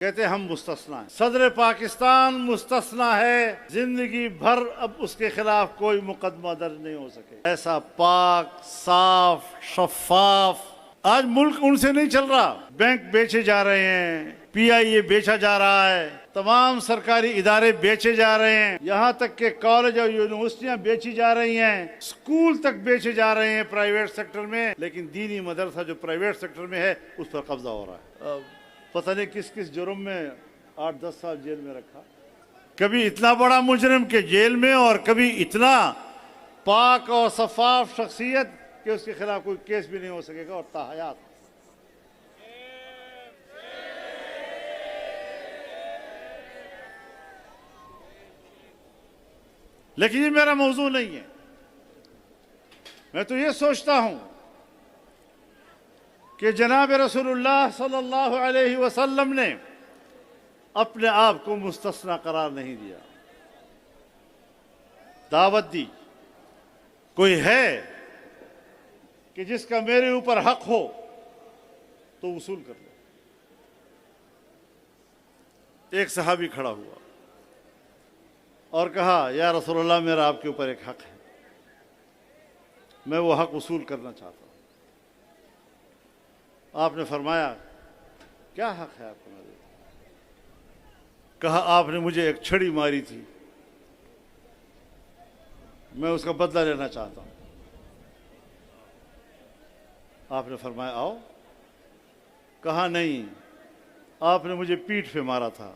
کہتے ہم مستثنا ہیں، صدر پاکستان مستثنا ہے، زندگی بھر اب اس کے خلاف کوئی مقدمہ درج نہیں ہو سکے۔ ایسا پاک، صاف، شفاف آج ملک ان سے نہیں چل رہا۔ بینک بیچے جا رہے ہیں، پی آئی اے بیچا جا رہا ہے، تمام سرکاری ادارے بیچے جا رہے ہیں، یہاں تک کہ کالج اور یونیورسٹیاں بیچی جا رہی ہیں، اسکول تک بیچے جا رہے ہیں پرائیویٹ سیکٹر میں، لیکن دینی مدرسہ جو پرائیویٹ سیکٹر میں ہے اس پر قبضہ ہو رہا ہے۔ پتہ نہیں کس کس جرم میں 8-10 سال جیل میں رکھا، کبھی اتنا بڑا مجرم کہ جیل میں، اور کبھی اتنا پاک اور شفاف شخصیت کہ اس کے خلاف کوئی کیس بھی نہیں ہو سکے گا، اور تاحیات۔ لیکن یہ میرا موضوع نہیں ہے۔ میں تو یہ سوچتا ہوں کہ جناب رسول اللہ صلی اللہ علیہ وسلم نے اپنے آپ کو مستثنا قرار نہیں دیا، دعوت دی۔ کوئی ہے کہ جس کا میرے اوپر حق ہو تو وصول کر لے۔ ایک صحابی کھڑا ہوا اور کہا یا رسول اللہ میرا آپ کے اوپر ایک حق ہے، میں وہ حق وصول کرنا چاہتا ہوں۔ آپ نے فرمایا کیا حق ہے آپ کو؟ میرے کہا آپ نے مجھے ایک چھڑی ماری تھی، میں اس کا بدلہ لینا چاہتا ہوں۔ آپ نے فرمایا آؤ۔ کہا نہیں، آپ نے مجھے پیٹھ پہ مارا تھا،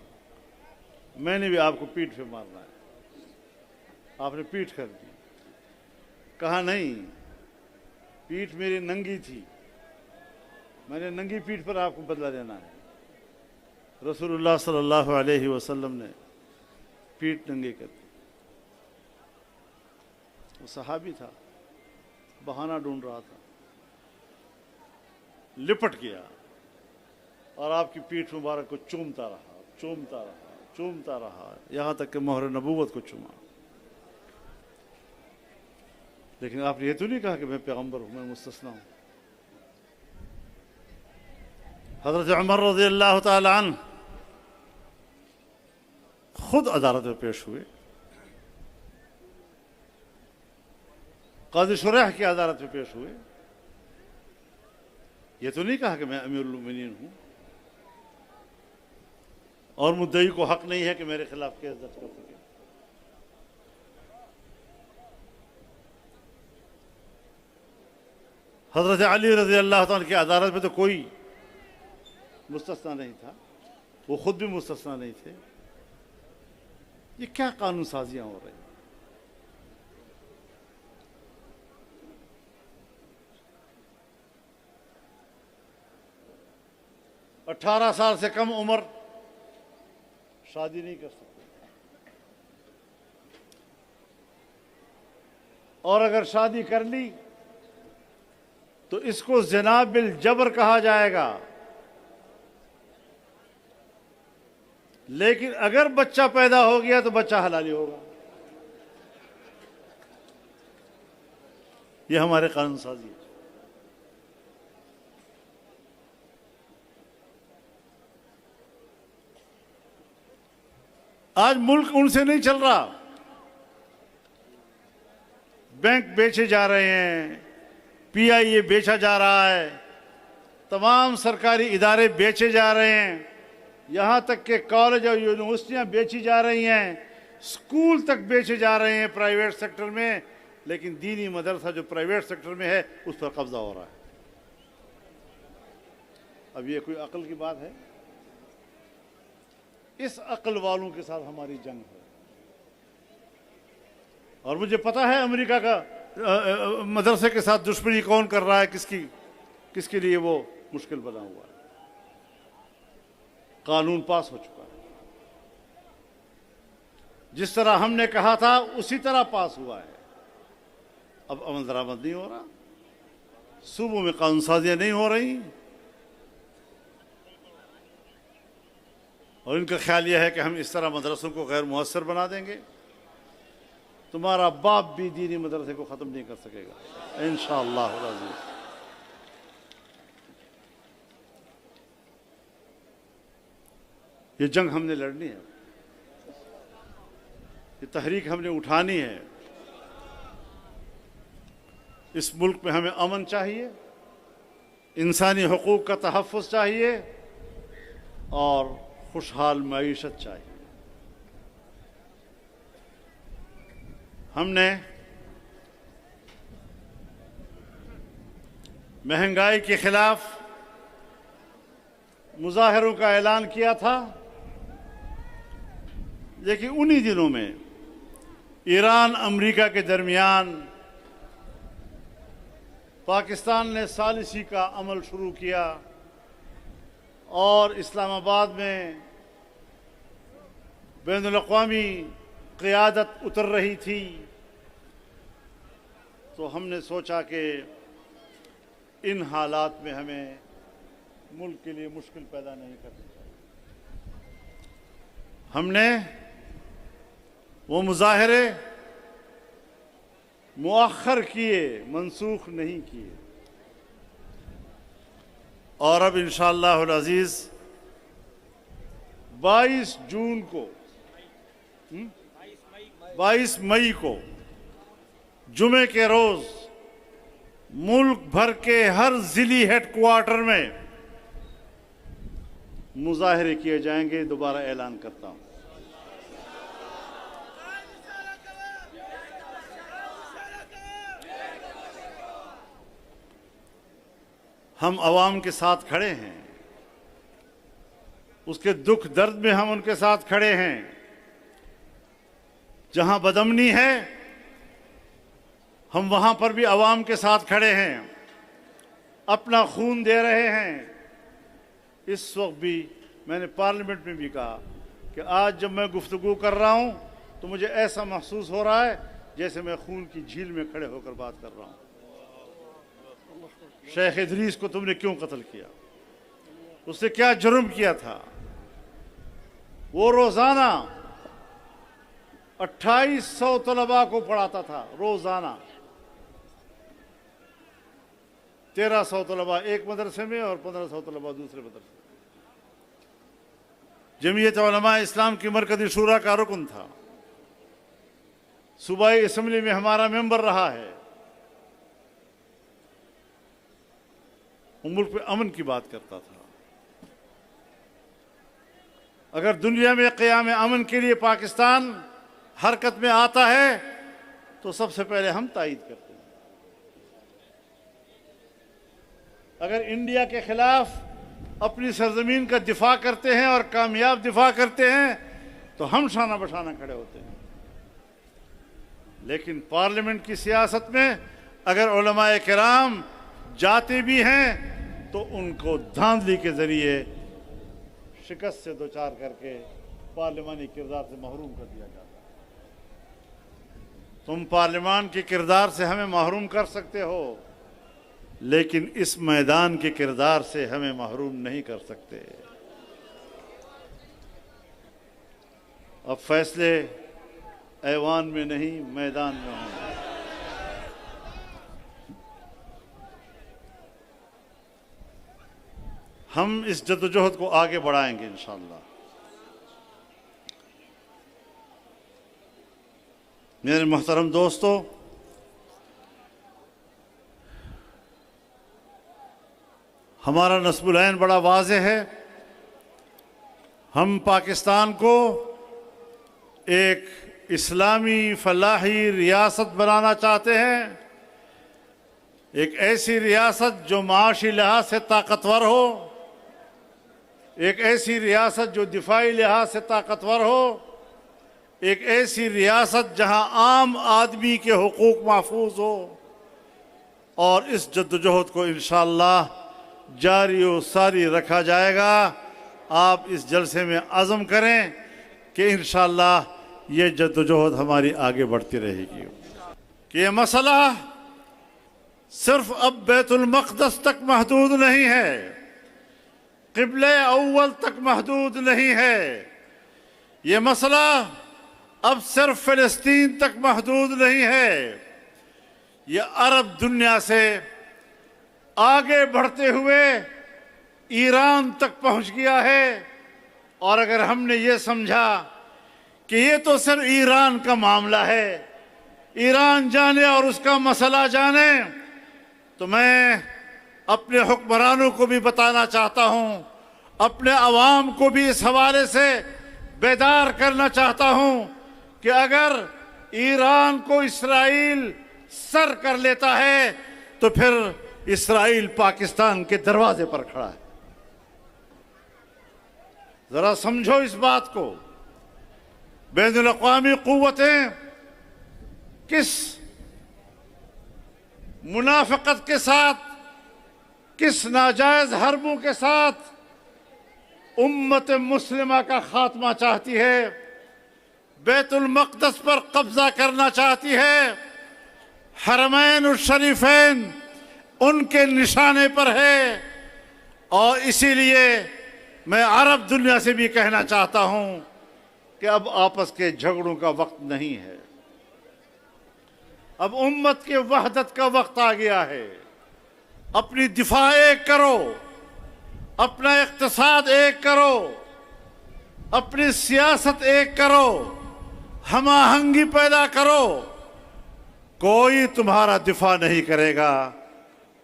میں نے بھی آپ کو پیٹھ پہ مارنا ہے۔ آپ نے پیٹھ کر دی۔ کہا نہیں، پیٹھ میری ننگی تھی، میں نے ننگی پیٹھ پر آپ کو بدلہ دینا ہے۔ رسول اللہ صلی اللہ علیہ وسلم نے پیٹھ ننگی کر دی۔ وہ صحابی تھا، بہانہ ڈھونڈ رہا تھا، لپٹ گیا اور آپ کی پیٹھ مبارک کو چومتا رہا، چومتا رہا، چومتا رہا، یہاں تک کہ مہر نبوت کو چوما۔ لیکن آپ نے یہ تو نہیں کہا کہ میں پیغمبر ہوں، میں مستثنا ہوں۔ حضرت عمر رضی اللہ تعالی عنہ خود عدالت میں پیش ہوئے، قاضی شریح کی عدالت میں پیش ہوئے۔ یہ تو نہیں کہا کہ میں امیر المومنین ہوں، اور مدعی کو حق نہیں ہے کہ میرے خلاف کیس درج کر سکے۔ حضرت علی رضی اللہ تعالیٰ کی عدالت میں تو کوئی مستثنا نہیں تھا، وہ خود بھی مستثنا نہیں تھے۔ یہ کیا قانون سازیاں ہو رہی ہیں؟ 18 سال سے کم عمر شادی نہیں کر سکتے، اور اگر شادی کر لی تو اس کو زنا بالجبر کہا جائے گا، لیکن اگر بچہ پیدا ہو گیا تو بچہ حلالی ہوگا۔ یہ ہمارے قانون سازی ہے۔ آج ملک ان سے نہیں چل رہا۔ بینک بیچے جا رہے ہیں، پی آئی اے بیچا جا رہا ہے، تمام سرکاری ادارے بیچے جا رہے ہیں، یہاں تک کہ کالج اور یونیورسٹیاں بیچی جا رہی ہیں، اسکول تک بیچے جا رہے ہیں پرائیویٹ سیکٹر میں، لیکن دینی مدرسہ جو پرائیویٹ سیکٹر میں ہے اس پر قبضہ ہو رہا ہے۔ اب یہ کوئی عقل کی بات ہے؟ اس عقل والوں کے ساتھ ہماری جنگ ہے۔ اور مجھے پتا ہے امریکہ کا مدرسے کے ساتھ دشمنی کون کر رہا ہے، کس کے لیے وہ مشکل بنا ہوا ہے۔ قانون پاس ہو چکا ہے، جس طرح ہم نے کہا تھا اسی طرح پاس ہوا ہے۔ اب عمل درآمد نہیں ہو رہا، صوبوں میں قانون سازیاں نہیں ہو رہی، اور ان کا خیال یہ ہے کہ ہم اس طرح مدرسوں کو غیر مؤثر بنا دیں گے۔ تمہارا باپ بھی دینی مدرسے کو ختم نہیں کر سکے گا انشاءاللہ العزیز۔ یہ جنگ ہم نے لڑنی ہے، یہ تحریک ہم نے اٹھانی ہے۔ اس ملک میں ہمیں امن چاہیے، انسانی حقوق کا تحفظ چاہیے اور خوشحال معیشت چاہیے۔ ہم نے مہنگائی کے خلاف مظاہروں کا اعلان کیا تھا، لیکن انہی دنوں میں ایران امریکہ کے درمیان پاکستان نے ثالثی کا عمل شروع کیا اور اسلام آباد میں بین الاقوامی قیادت اتر رہی تھی، تو ہم نے سوچا کہ ان حالات میں ہمیں ملک کے لیے مشکل پیدا نہیں کرنی چاہیے۔ ہم نے وہ مظاہرے مؤخر کیے، منسوخ نہیں کیے، اور اب انشاءاللہ العزیز 22 مئی کو جمعے کے روز ملک بھر کے ہر ضلعی ہیڈ کوارٹر میں مظاہرے کیے جائیں گے۔ دوبارہ اعلان کرتا ہوں، ہم عوام کے ساتھ کھڑے ہیں، اس کے دکھ درد میں ہم ان کے ساتھ کھڑے ہیں۔ جہاں بدامنی ہے ہم وہاں پر بھی عوام کے ساتھ کھڑے ہیں، اپنا خون دے رہے ہیں۔ اس وقت بھی میں نے پارلیمنٹ میں بھی کہا کہ آج جب میں گفتگو کر رہا ہوں تو مجھے ایسا محسوس ہو رہا ہے جیسے میں خون کی جھیل میں کھڑے ہو کر بات کر رہا ہوں۔ شیخ ادریس کو تم نے کیوں قتل کیا؟ اس نے کیا جرم کیا تھا؟ وہ روزانہ 2800 طلباء کو پڑھاتا تھا، روزانہ 1300 طلباء ایک مدرسے میں اور 1500 طلباء دوسرے مدرسے میں۔ جمعیت علماء اسلام کی مرکزی شورا کا رکن تھا، صوبائی اسمبلی میں ہمارا ممبر رہا ہے۔ وہ ملک میں امن کی بات کرتا تھا۔ اگر دنیا میں قیام امن کے لیے پاکستان حرکت میں آتا ہے تو سب سے پہلے ہم تائید کرتے ہیں۔ اگر انڈیا کے خلاف اپنی سرزمین کا دفاع کرتے ہیں اور کامیاب دفاع کرتے ہیں تو ہم شانہ بشانہ کھڑے ہوتے ہیں۔ لیکن پارلیمنٹ کی سیاست میں اگر علماء کرام جاتے بھی ہیں تو ان کو دھاندلی کے ذریعے شکست سے دوچار کر کے پارلیمانی کردار سے محروم کر دیا جاتا ہے۔ تم پارلیمان کے کردار سے ہمیں محروم کر سکتے ہو، لیکن اس میدان کے کردار سے ہمیں محروم نہیں کر سکتے۔ اب فیصلے ایوان میں نہیں، میدان میں ہوں۔ ہم اس جدوجہد کو آگے بڑھائیں گے انشاءاللہ۔ میرے محترم دوستو، ہمارا نصب العین بڑا واضح ہے۔ ہم پاکستان کو ایک اسلامی فلاحی ریاست بنانا چاہتے ہیں، ایک ایسی ریاست جو معاشی لحاظ سے طاقتور ہو، ایک ایسی ریاست جو دفاعی لحاظ سے طاقتور ہو، ایک ایسی ریاست جہاں عام آدمی کے حقوق محفوظ ہو۔ اور اس جدوجہد کو انشاءاللہ جاری و ساری رکھا جائے گا۔ آپ اس جلسے میں عزم کریں کہ انشاءاللہ یہ جدوجہد ہماری آگے بڑھتی رہے گی، کہ یہ مسئلہ صرف اب بیت المقدس تک محدود نہیں ہے، قبلہ اول تک محدود نہیں ہے، یہ مسئلہ اب صرف فلسطین تک محدود نہیں ہے، یہ عرب دنیا سے آگے بڑھتے ہوئے ایران تک پہنچ گیا ہے اور اگر ہم نے یہ سمجھا کہ یہ تو صرف ایران کا معاملہ ہے، ایران جانے اور اس کا مسئلہ جانے، تو میں اپنے حکمرانوں کو بھی بتانا چاہتا ہوں، اپنے عوام کو بھی اس حوالے سے بیدار کرنا چاہتا ہوں کہ اگر ایران کو اسرائیل سر کر لیتا ہے تو پھر اسرائیل پاکستان کے دروازے پر کھڑا ہے۔ ذرا سمجھو اس بات کو، بین الاقوامی قوتیں کس منافقت کے ساتھ، کس ناجائز حربوں کے ساتھ امت مسلمہ کا خاتمہ چاہتی ہے، بیت المقدس پر قبضہ کرنا چاہتی ہے، حرمین الشریفین ان کے نشانے پر ہے۔ اور اسی لیے میں عرب دنیا سے بھی کہنا چاہتا ہوں کہ اب آپس کے جھگڑوں کا وقت نہیں ہے، اب امت کے وحدت کا وقت آ گیا ہے۔ اپنی دفاع ایک کرو، اپنا اقتصاد ایک کرو، اپنی سیاست ایک کرو، ہم آہنگی پیدا کرو، کوئی تمہارا دفاع نہیں کرے گا۔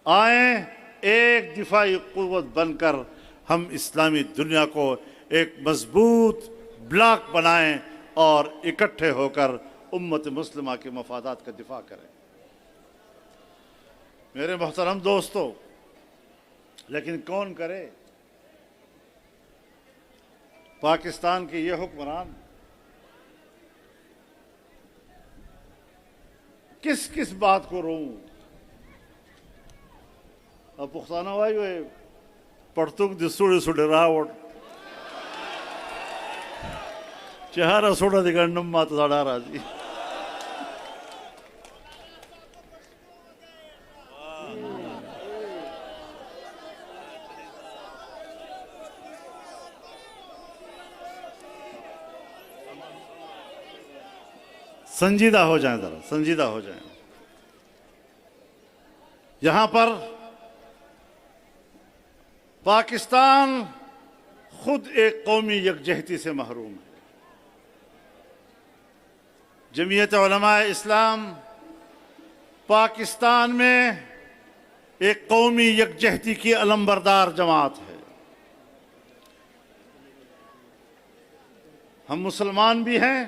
آئیں ایک دفاعی قوت بن کر ہم اسلامی دنیا کو ایک مضبوط بلاک بنائیں اور اکٹھے ہو کر امت مسلمہ کے مفادات کا دفاع کریں۔ میرے محترم دوستو، لیکن کون کرے؟ پاکستان کے یہ حکمران کس کس بات کو روں؟ اب پختانہ بھائی وہ پڑتوک دی سوڑی سوڑی راوٹ چہارہ سوڑا دی گنڈم مات ساڑا راضی۔ سنجیدہ ہو جائیں، ذرا سنجیدہ ہو جائیں۔ یہاں پر پاکستان خود ایک قومی یکجہتی سے محروم ہے۔ جمعیت علماء اسلام پاکستان میں ایک قومی یکجہتی کی علمبردار جماعت ہے۔ ہم مسلمان بھی ہیں،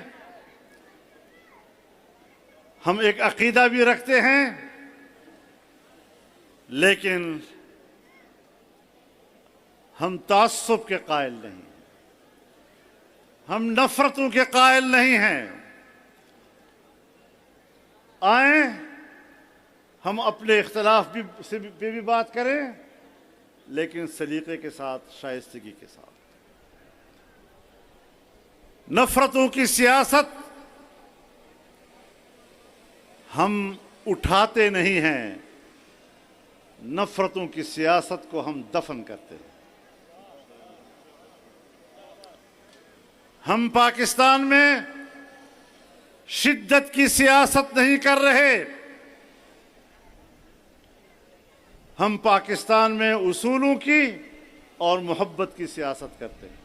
ہم ایک عقیدہ بھی رکھتے ہیں، لیکن ہم تعصب کے قائل نہیں، ہم نفرتوں کے قائل نہیں ہیں۔ آئیں ہم اپنے اختلاف پہ بھی بات کریں، لیکن سلیقے کے ساتھ، شائستگی کے ساتھ۔ نفرتوں کی سیاست ہم اٹھاتے نہیں ہیں، نفرتوں کی سیاست کو ہم دفن کرتے ہیں۔ ہم پاکستان میں شدت کی سیاست نہیں کر رہے، ہم پاکستان میں اصولوں کی اور محبت کی سیاست کرتے ہیں۔